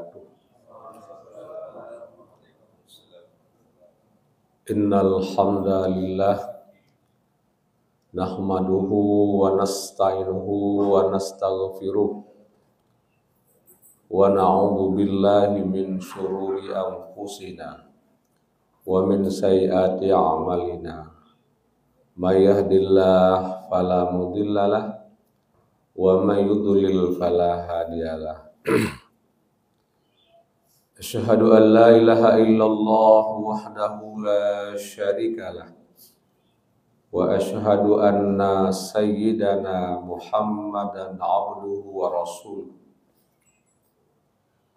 wabarakatuh. Innal hamdalillah nahmaduhu wa nasta'inuhu wa nastaghfiruh wa na'udzu billahi min syururi anfusina wa min sayyiati a'malina. May yahdihillahu fala mudhillalah wa may yudlil fala hadiyalah. Asyhadu an la ilaha illallah wahdahu la syarikalah wa asyhadu anna sayyidana Muhammadan abduhu wa rasuluh.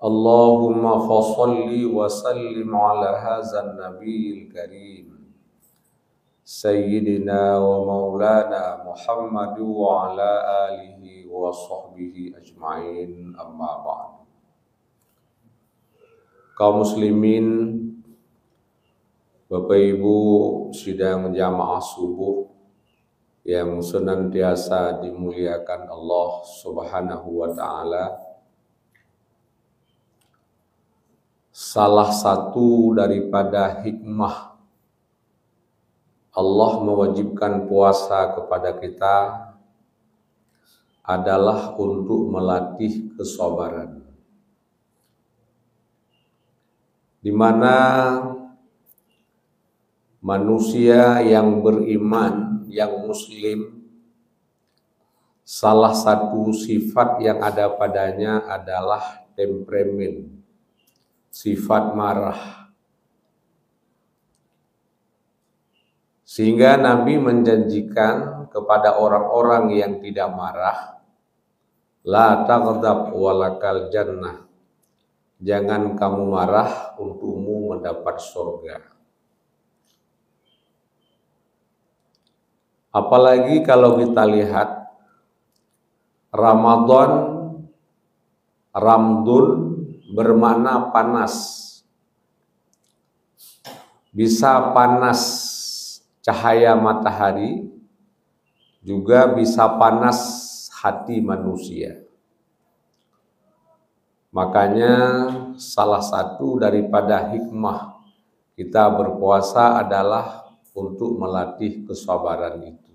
Allahumma fasholli wa sallim ala hadzal nabiyil karim sayyidina wa maulana Muhammad wa ala alihi wa sahbihi ajma'in, amma ba'd. Kaum muslimin, Bapak Ibu sidang jamaah subuh yang senantiasa dimuliakan Allah Subhanahu wa ta'ala. Salah satu daripada hikmah Allah mewajibkan puasa kepada kita adalah untuk melatih kesabaran, di mana manusia yang beriman, yang muslim, salah satu sifat yang ada padanya adalah temperamen, sifat marah. Sehingga Nabi menjanjikan kepada orang-orang yang tidak marah, la taghdab walakal jannah, jangan kamu marah, untukmu mendapat surga. Apalagi kalau kita lihat Ramadan, ramdun bermakna panas, bisa panas cahaya matahari, juga bisa panas hati manusia. Makanya salah satu daripada hikmah kita berpuasa adalah untuk melatih kesabaran itu.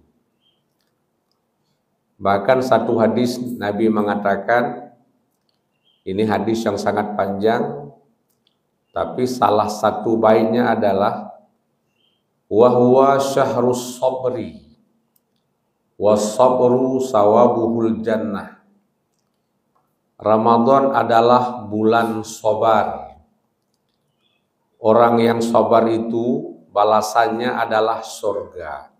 Bahkan satu hadis Nabi mengatakan, ini hadis yang sangat panjang, tapi salah satu baiknya adalah wa huwa syahrus sabri was sabru sawabuhul jannah. Ramadan adalah bulan sabar. Orang yang sabar itu balasannya adalah surga.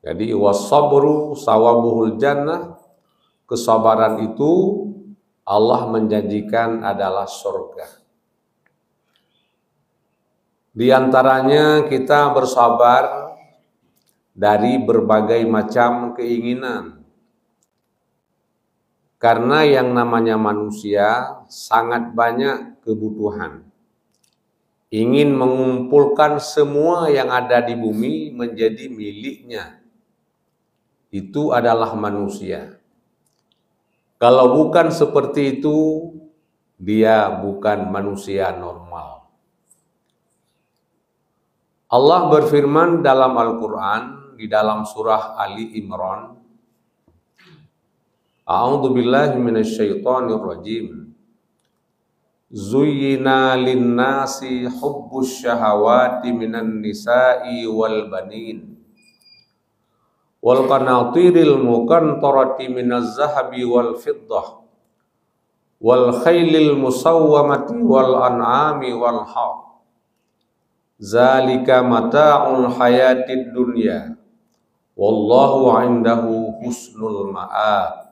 Jadi was sabru sawabuhul jannah, kesabaran itu Allah menjanjikan adalah surga. Di antaranya kita bersabar dari berbagai macam keinginan. Karena yang namanya manusia sangat banyak kebutuhan. Ingin mengumpulkan semua yang ada di bumi menjadi miliknya. Itu adalah manusia. Kalau bukan seperti itu, dia bukan manusia normal. Allah berfirman dalam Al-Quran di dalam surah Ali Imran, A'udzu billahi minasyaitonir rajim. Zuyyina lin-nasi hubbus syahawati minan nisa'i wal banin wal qanatiril muqantarati minaz zahabi wal fiddah wal khailil musawwamati wal an'ami wal harth. Zalika mata'ul hayatid dunya wallahu 'indahu husnul ma'ab.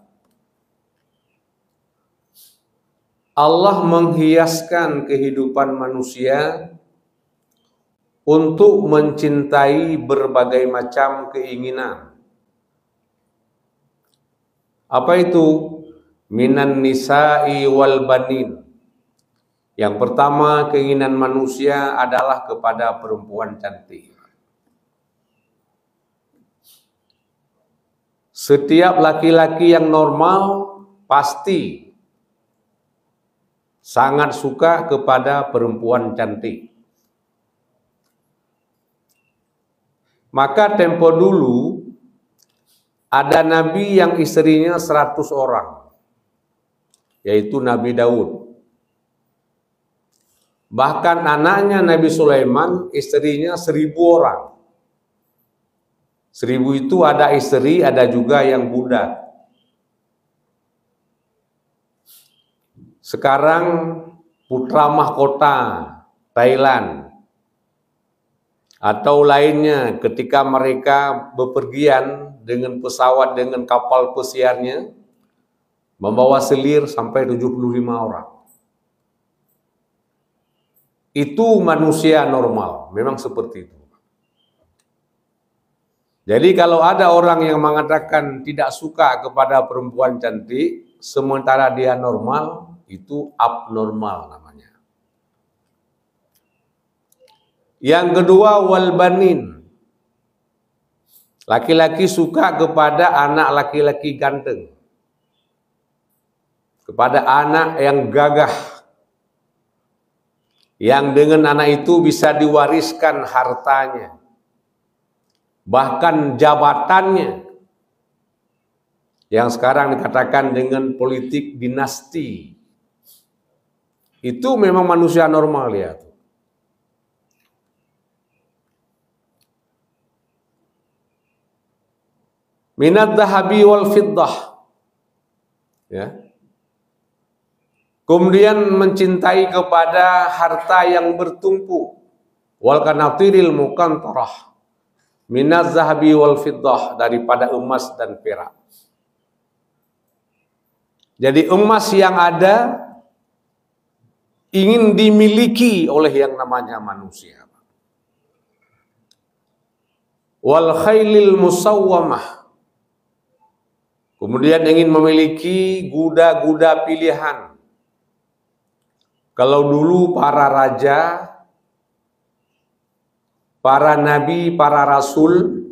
Allah menghiaskan kehidupan manusia untuk mencintai berbagai macam keinginan. Apa itu? Minan nisa'i wal banin. Yang pertama, keinginan manusia adalah kepada perempuan cantik. Setiap laki-laki yang normal pasti sangat suka kepada perempuan cantik. Maka tempo dulu ada nabi yang istrinya 100 orang, yaitu Nabi Daud. Bahkan anaknya Nabi Sulaiman istrinya 1000 orang. 1000 itu ada istri, ada juga yang budak. Sekarang putra mahkota Thailand atau lainnya ketika mereka bepergian dengan pesawat, dengan kapal pesiarnya, membawa selir sampai 75 orang. Itu manusia normal, memang seperti itu. Jadi kalau ada orang yang mengatakan tidak suka kepada perempuan cantik, sementara dia normal, itu abnormal namanya. Yang kedua, walbanin. Laki-laki suka kepada anak laki-laki ganteng, kepada anak yang gagah, yang dengan anak itu bisa diwariskan hartanya, bahkan jabatannya, yang sekarang dikatakan dengan politik dinasti. Itu memang manusia normal ya. Minad dhahabi wal fiddah, ya. Kemudian mencintai kepada harta yang bertumpuk, wal kanatiril muqantarah, minaz zahabi wal fiddah, daripada emas dan perak. Jadi emas yang ada ingin dimiliki oleh yang namanya manusia. Wal khailil musawwamah, kemudian ingin memiliki kuda-kuda pilihan. Kalau dulu para raja, para nabi, para rasul,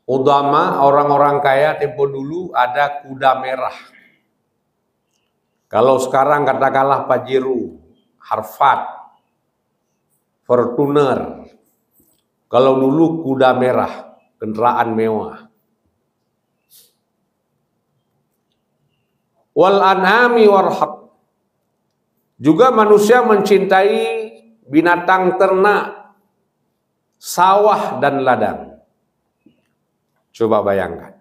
ulama, orang-orang kaya tempo dulu ada kuda merah. Kalau sekarang katakanlah Pajero, Harvard, Fortuner. Kalau dulu kuda merah, kendaraan mewah. Wal an'ami warhaq. Juga manusia mencintai binatang ternak, sawah dan ladang. Coba bayangkan.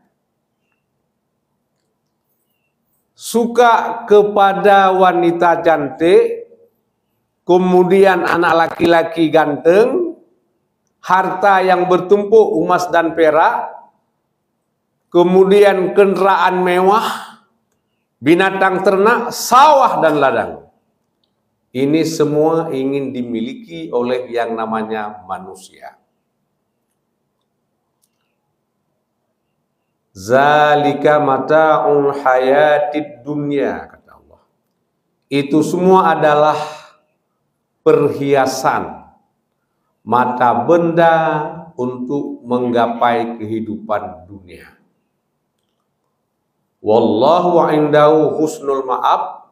Suka kepada wanita cantik, kemudian anak laki-laki ganteng, harta yang bertumpuk emas dan perak, kemudian kendaraan mewah, binatang ternak, sawah dan ladang. Ini semua ingin dimiliki oleh yang namanya manusia. Zalika mata'ul hayatid dunya, kata Allah. Itu semua adalah perhiasan, mata benda untuk menggapai kehidupan dunia. Wallahu indahu husnul ma'ab.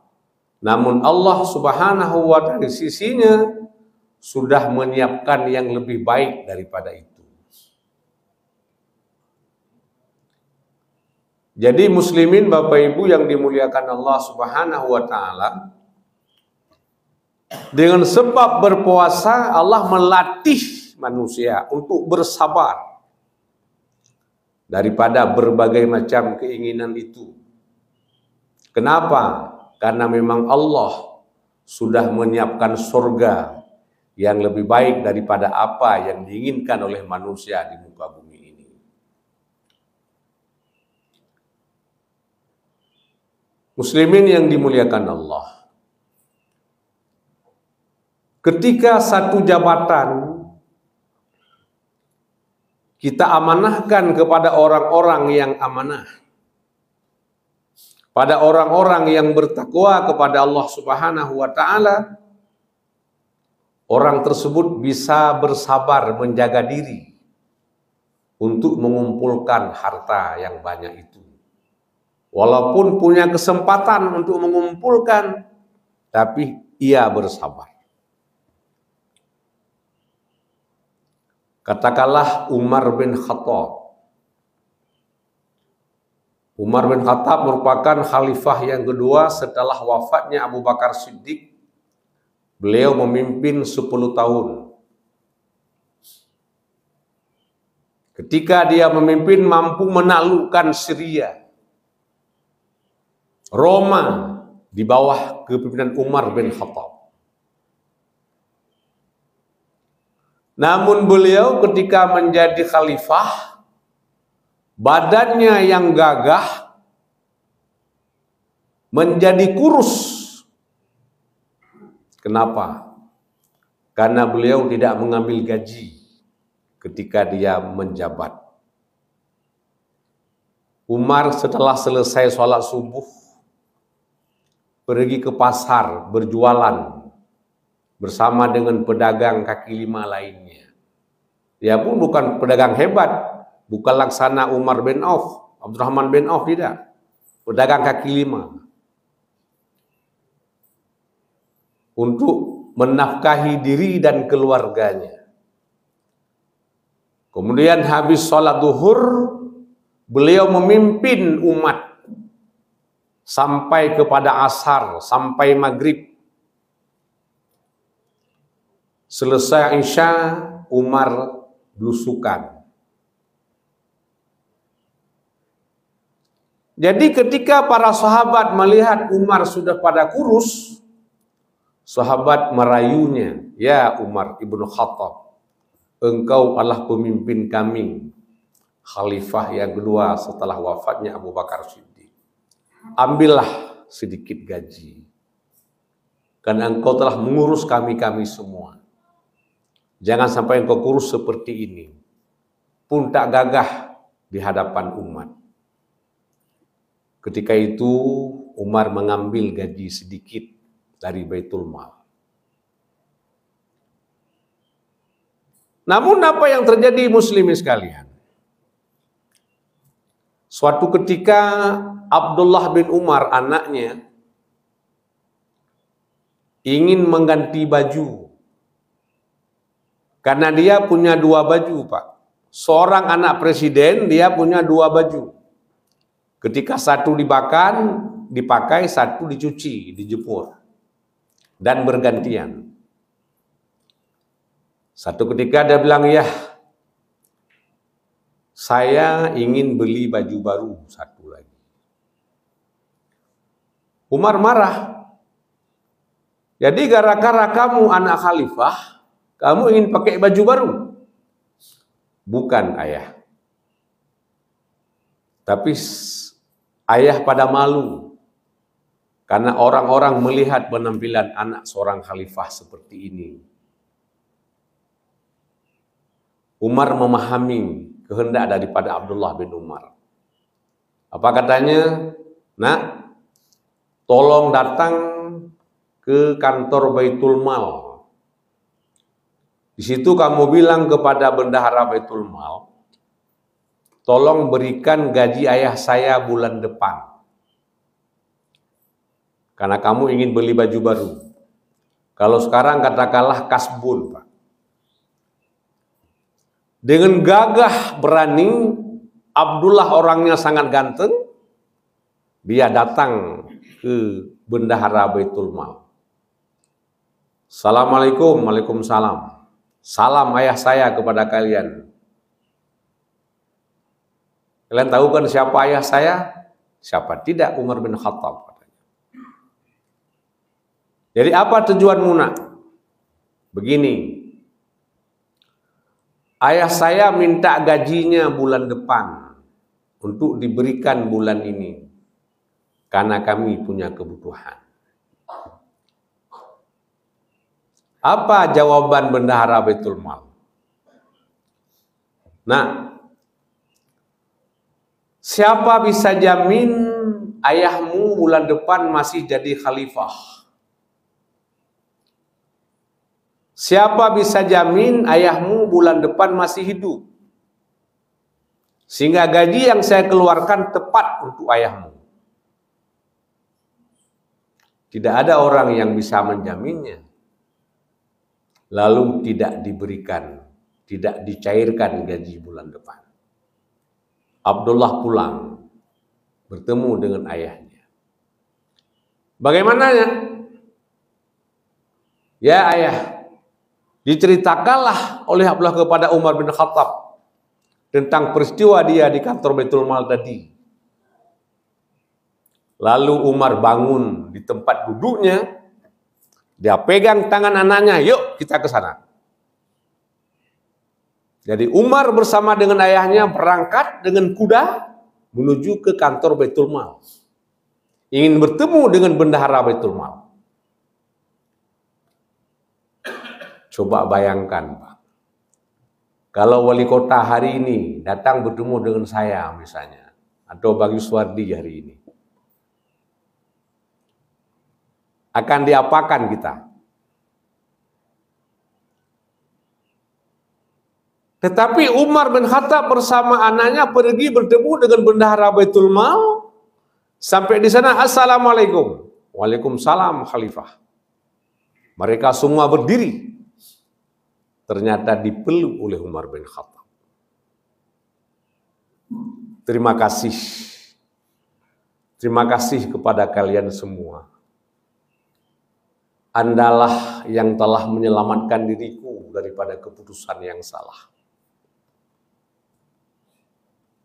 Namun Allah Subhanahu wa ta'ala di sisinya sudah menyiapkan yang lebih baik daripada itu. Jadi muslimin Bapak Ibu yang dimuliakan Allah Subhanahu wa ta'ala, dengan sebab berpuasa Allah melatih manusia untuk bersabar daripada berbagai macam keinginan itu. Kenapa? Karena memang Allah sudah menyiapkan surga yang lebih baik daripada apa yang diinginkan oleh manusia di muka bumi ini. Muslimin yang dimuliakan Allah, ketika satu jabatan kita amanahkan kepada orang-orang yang amanah, pada orang-orang yang bertakwa kepada Allah Subhanahu wa ta'ala, orang tersebut bisa bersabar menjaga diri untuk mengumpulkan harta yang banyak itu. Walaupun punya kesempatan untuk mengumpulkan, tapi ia bersabar. Katakanlah Umar bin Khattab. Umar bin Khattab merupakan khalifah yang kedua setelah wafatnya Abu Bakar Siddiq. Beliau memimpin 10 tahun. Ketika dia memimpin mampu menaklukkan Syria, Roma di bawah kepemimpinan Umar bin Khattab. Namun beliau ketika menjadi khalifah, badannya yang gagah menjadi kurus. Kenapa? Karena beliau tidak mengambil gaji ketika dia menjabat. Umar setelah selesai sholat subuh, pergi ke pasar berjualan bersama dengan pedagang kaki lima lainnya. Dia pun bukan pedagang hebat, bukan laksana Umar bin Auf, Abdurrahman bin Auf, tidak. Pedagang kaki lima. Untuk menafkahi diri dan keluarganya. Kemudian habis sholat duhur, beliau memimpin umat sampai kepada asar, sampai maghrib. Selesai Isya, Umar belusukan. Jadi ketika para sahabat melihat Umar sudah pada kurus, sahabat merayunya, "Ya Umar ibnu Khattab, engkau adalah pemimpin kami, khalifah yang kedua setelah wafatnya Abu Bakar Siddiq. Ambillah sedikit gaji, karena engkau telah mengurus kami semua. Jangan sampai engkau kurus seperti ini, pun tak gagah di hadapan umat." Ketika itu Umar mengambil gaji sedikit dari Baitul Mal. Namun apa yang terjadi muslimin sekalian? Suatu ketika Abdullah bin Umar, anaknya, ingin mengganti baju. Karena dia punya 2 baju, Pak. Seorang anak presiden, dia punya 2 baju. Ketika satu dipakai, satu dicuci, dijemur. Dan bergantian. Satu ketika dia bilang, "Ya, saya ingin beli baju baru satu lagi." Umar marah. Jadi gara-gara kamu anak khalifah, kamu ingin pakai baju baru? Bukan, ayah. Tapi ayah pada malu. Karena orang-orang melihat penampilan anak seorang khalifah seperti ini. Umar memahami kehendak daripada Abdullah bin Umar. Apa katanya? "Nak, tolong datang ke kantor Baitul Mal. Di situ kamu bilang kepada bendahara Baitul Mal, tolong berikan gaji ayah saya bulan depan. Karena kamu ingin beli baju baru. Kalau sekarang katakanlah kasbun, Pak." Dengan gagah berani, Abdullah orangnya sangat ganteng, dia datang ke bendahara Baitul Mal. "Assalamualaikum." "Waalaikumsalam. Salam ayah saya kepada kalian." "Kalian tahu kan siapa ayah saya?" "Siapa tidak, Umar bin Khattab." Katanya. "Jadi apa tujuanmu, nak?" "Begini, ayah saya minta gajinya bulan depan untuk diberikan bulan ini karena kami punya kebutuhan." Apa jawaban bendahara Baitul Mal? "Nah, siapa bisa jamin ayahmu bulan depan masih jadi khalifah? Siapa bisa jamin ayahmu bulan depan masih hidup? Sehingga gaji yang saya keluarkan tepat untuk ayahmu. Tidak ada orang yang bisa menjaminnya. Lalu tidak diberikan, tidak dicairkan gaji bulan depan. Abdullah pulang, bertemu dengan ayahnya. Bagaimananya? Ya ayah, diceritakanlah oleh Abdullah kepada Umar bin Khattab tentang peristiwa dia di kantor Baitul Mal tadi. Lalu Umar bangun di tempat duduknya, dia pegang tangan anaknya, yuk kita ke sana. Jadi Umar bersama dengan ayahnya berangkat dengan kuda menuju ke kantor Baitul Mal. Ingin bertemu dengan bendahara Baitul Mal. Coba bayangkan, Pak. Kalau wali kota hari ini datang bertemu dengan saya misalnya, atau Bang Yuswardi hari ini, akan diapakan kita? Tetapi Umar bin Khattab bersama anaknya pergi bertemu dengan bendahara Baitul Mal. Sampai di sana, Assalamualaikum. Waalaikumsalam Khalifah. Mereka semua berdiri. Ternyata dipeluk oleh Umar bin Khattab. Terima kasih. Terima kasih kepada kalian semua. Andalah yang telah menyelamatkan diriku daripada keputusan yang salah.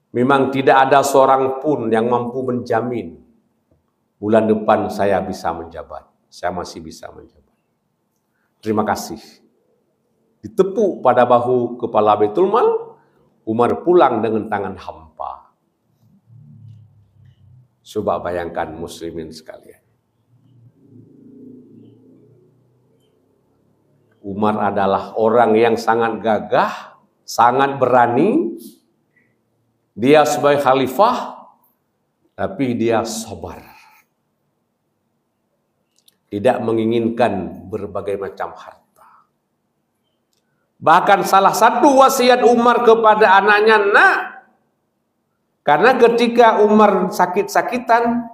Memang tidak ada seorang pun yang mampu menjamin bulan depan saya bisa menjabat. Saya masih bisa menjabat. Terima kasih. Ditepuk pada bahu kepala Baitul Mal, Umar pulang dengan tangan hampa. Coba bayangkan muslimin sekalian. Umar adalah orang yang sangat gagah, sangat berani. Dia sebagai khalifah, tapi dia sabar. Tidak menginginkan berbagai macam harta. Bahkan salah satu wasiat Umar kepada anaknya, nak, karena ketika Umar sakit-sakitan,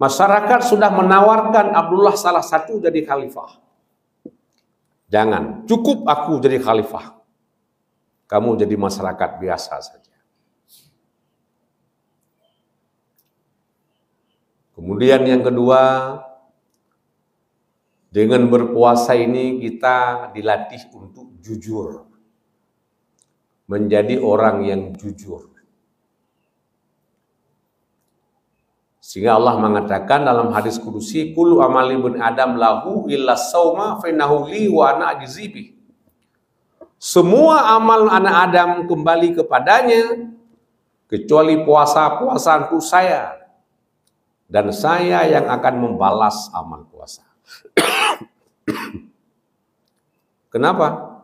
masyarakat sudah menawarkan Abdullah salah satu jadi khalifah. Jangan, cukup aku jadi khalifah. Kamu jadi masyarakat biasa saja. Kemudian yang kedua, dengan berpuasa ini kita dilatih untuk jujur. Menjadi orang yang jujur. Sehingga Allah mengatakan dalam hadis kudusi, kullu amali ibn Adam lahu illa sauma fa innahu li wa ana ajzi bih. Semua amal anak Adam kembali kepadanya kecuali puasa untuk saya. Dan saya yang akan membalas amal puasa. Kenapa?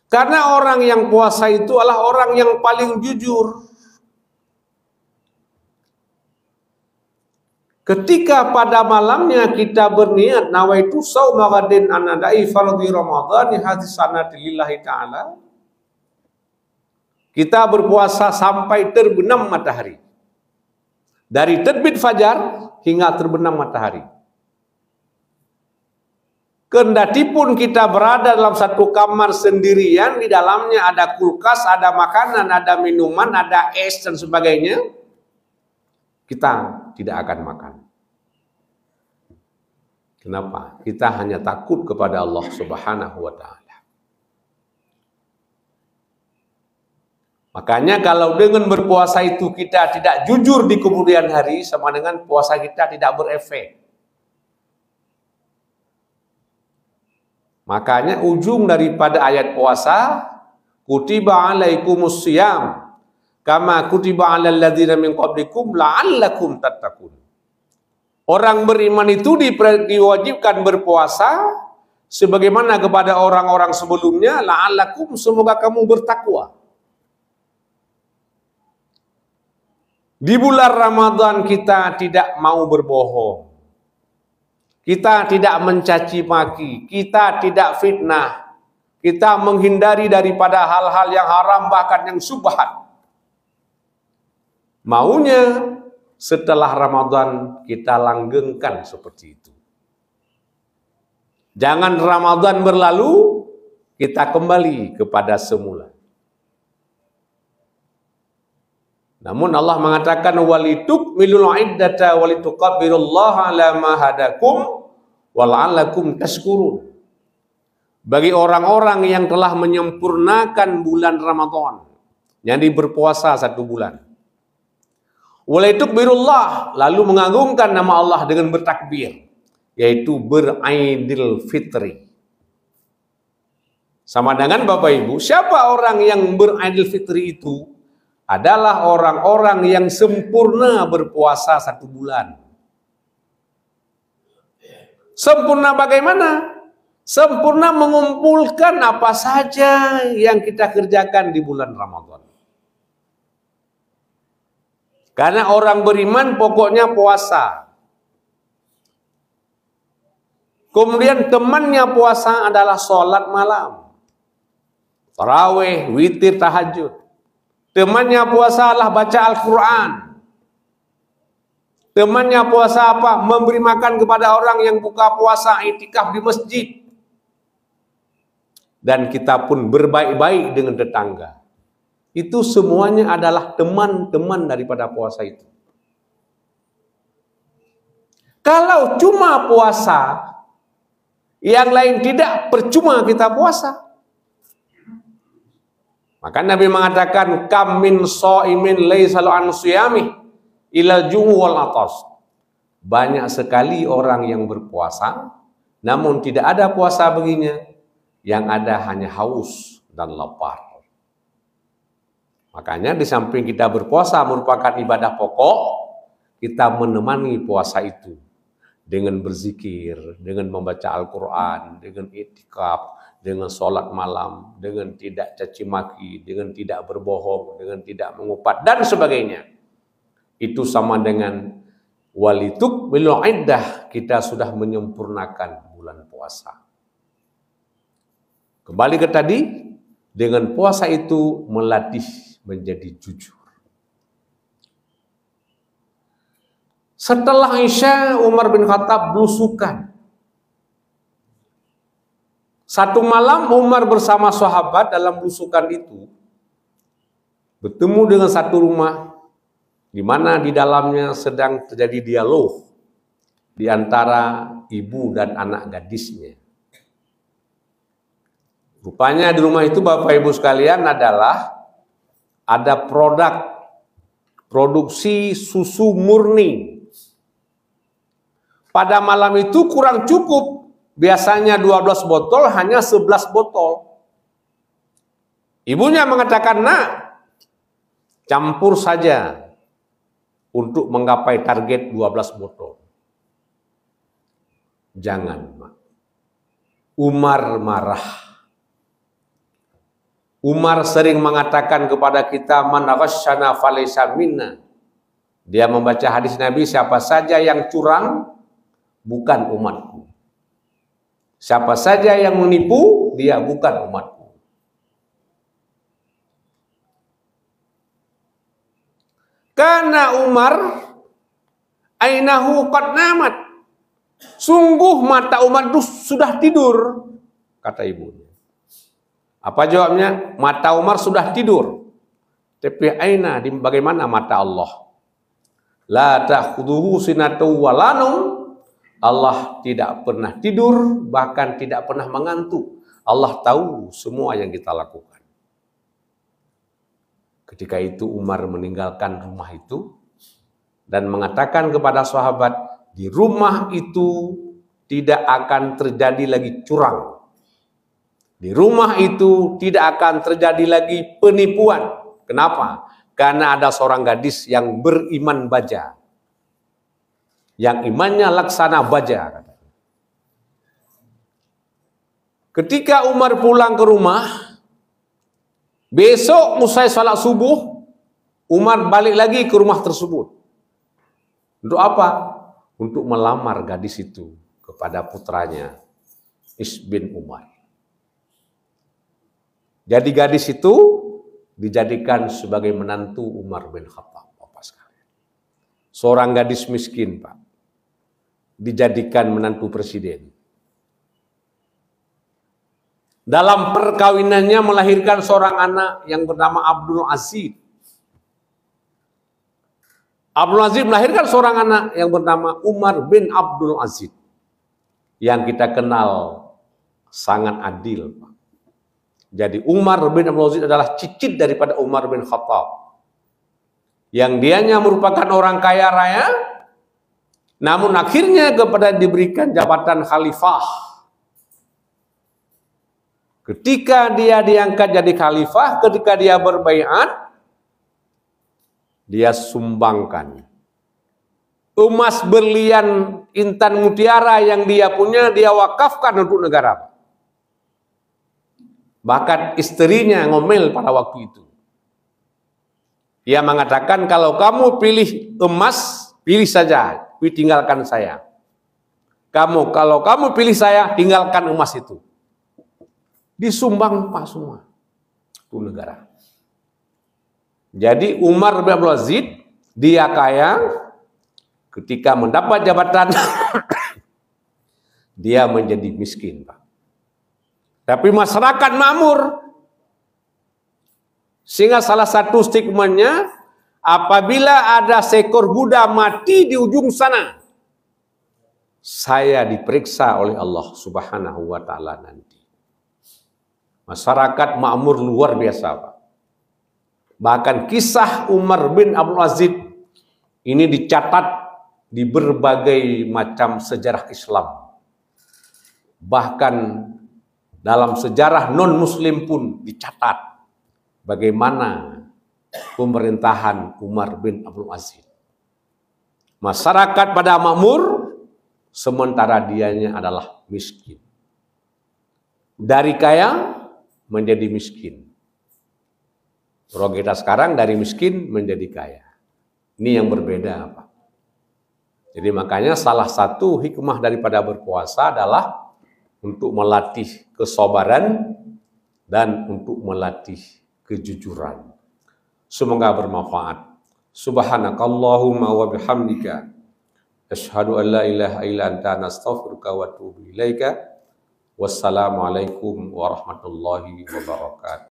Karena orang yang puasa itu adalah orang yang paling jujur. Ketika pada malamnya kita berniat nawaitu shauma ghadin anadai fardhi ramadhani hadis sanati lillahi ta'ala. Kita berpuasa sampai terbenam matahari. Dari terbit fajar hingga terbenam matahari. Kendati pun kita berada dalam satu kamar sendirian, di dalamnya ada kulkas, ada makanan, ada minuman, ada es dan sebagainya, kita tidak akan makan. Kenapa? Kita hanya takut kepada Allah Subhanahu wa Ta'ala. Makanya kalau dengan berpuasa itu kita tidak jujur di kemudian hari, sama dengan puasa kita tidak berefek. Makanya ujung daripada ayat puasa, kutiba alaikumus syiyam kama kutiba alal ladzina min qablikum la'allakum tattaqun. Orang beriman itu diwajibkan berpuasa sebagaimana kepada orang-orang sebelumnya, la'allakum, semoga kamu bertakwa. Di bulan Ramadan kita tidak mau berbohong. Kita tidak mencaci maki, kita tidak fitnah. Kita menghindari daripada hal-hal yang haram bahkan yang subhat. Maunya setelah Ramadan kita langgengkan seperti itu. Jangan Ramadan berlalu, kita kembali kepada semula. Namun Allah mengatakan walitukmilul iddata walituqabbirullaha ala ma hadakum wala'allakum tashkurun. Bagi orang-orang yang telah menyempurnakan bulan Ramadan, yang berpuasa 1 bulan. Walitukbirullah, lalu mengagungkan nama Allah dengan bertakbir, yaitu beraidil fitri. Sama dengan Bapak Ibu, siapa orang yang beraidil fitri itu? Adalah orang-orang yang sempurna berpuasa 1 bulan. Sempurna bagaimana? Sempurna mengumpulkan apa saja yang kita kerjakan di bulan Ramadan. Karena orang beriman pokoknya puasa. Kemudian temannya puasa adalah sholat malam, tarawih, witir, tahajud. Temannya puasa adalah baca Al-Quran. Temannya puasa apa? Memberi makan kepada orang yang buka puasa, itikaf di masjid. Dan kita pun berbaik-baik dengan tetangga. Itu semuanya adalah teman-teman daripada puasa itu. Kalau cuma puasa, yang lain tidak, percuma kita puasa. Maka Nabi mengatakan kam min shaimin laisa an siyamih ilal ju'u wal atas. Banyak sekali orang yang berpuasa namun tidak ada puasa baginya, yang ada hanya haus dan lapar. Makanya di samping kita berpuasa merupakan ibadah pokok, kita menemani puasa itu dengan berzikir, dengan membaca Al-Quran, dengan itikaf, dengan sholat malam, dengan tidak caci maki, dengan tidak berbohong, dengan tidak mengupat, dan sebagainya. Itu sama dengan walitukmilul iddah, kita sudah menyempurnakan bulan puasa. Kembali ke tadi, dengan puasa itu melatih menjadi jujur. Setelah Isya, Umar bin Khattab belusukan. Satu malam Umar bersama sahabat dalam belusukan itu bertemu dengan satu rumah di mana di dalamnya sedang terjadi dialog di antara ibu dan anak gadisnya. Rupanya di rumah itu Bapak Ibu sekalian adalah ada produksi susu murni. Pada malam itu kurang cukup. Biasanya 12 botol, hanya 11 botol. Ibunya mengatakan, nak, campur saja untuk menggapai target 12 botol. Jangan, Mak. Umar marah. Umar sering mengatakan kepada kita, man ghasyana falaysa minna. Dia membaca hadis Nabi, siapa saja yang curang, bukan umatku. Siapa saja yang menipu, dia bukan umatku. Karena Umar ainahu qad namat. Sungguh mata Umar itu sudah tidur, kata ibunya. Apa jawabnya? Mata Umar sudah tidur. Tapi aina, bagaimana mata Allah? La ta'khudhuhu sinatu wa la naum. Allah tidak pernah tidur, bahkan tidak pernah mengantuk. Allah tahu semua yang kita lakukan. Ketika itu Umar meninggalkan rumah itu dan mengatakan kepada sahabat, di rumah itu tidak akan terjadi lagi curang. Di rumah itu tidak akan terjadi lagi penipuan. Kenapa? Karena ada seorang gadis yang beriman baja. Yang imannya laksana baja. Ketika Umar pulang ke rumah, besok usai salat subuh, Umar balik lagi ke rumah tersebut. Untuk apa? Untuk melamar gadis itu kepada putranya, Is bin Umar. Jadi gadis itu dijadikan sebagai menantu Umar bin Khattab. seorang gadis miskin, Pak, dijadikan menantu presiden. Dalam perkawinannya melahirkan seorang anak yang bernama Abdul Aziz. Abdul Aziz melahirkan seorang anak yang bernama Umar bin Abdul Aziz, yang kita kenal sangat adil, Pak. Jadi Umar bin Abdul Aziz adalah cicit daripada Umar bin Khattab, yang dianya merupakan orang kaya raya, namun akhirnya kepada diberikan jabatan khalifah. Ketika dia diangkat jadi khalifah, ketika dia berbaiat, dia sumbangkan emas, berlian, intan, mutiara yang dia punya, dia wakafkan untuk negara. Bahkan istrinya ngomel pada waktu itu. Dia mengatakan, kalau kamu pilih emas, pilih saja, tinggalkan saya. Kalau kamu pilih saya, tinggalkan emas itu. Disumbang Pak semua itu negara. Jadi Umar bin Abdul Aziz, dia kaya, ketika mendapat jabatan dia menjadi miskin, Pak. Tapi masyarakat makmur, sehingga salah satu stigmanya, apabila ada seekor kuda mati di ujung sana, saya diperiksa oleh Allah Subhanahu wa Ta'ala nanti. Masyarakat makmur luar biasa, Pak. Bahkan kisah Umar bin Abdul Aziz ini dicatat di berbagai macam sejarah Islam. Bahkan dalam sejarah non-muslim pun dicatat bagaimana pemerintahan Umar bin Abdul Aziz. Masyarakat pada makmur, sementara dianya adalah miskin. Dari kaya menjadi miskin. Kalau kita sekarang dari miskin menjadi kaya. Ini yang berbeda, Pak. Jadi makanya salah satu hikmah daripada berpuasa adalah untuk melatih kesabaran dan untuk melatih kejujuran. Semoga bermanfaat. Subhanakallahumma wa bihamdika asyhadu an la ilaha illa anta nastaghfiruka wa atubu ilaika. Wassalamualaikum warahmatullahi wabarakatuh.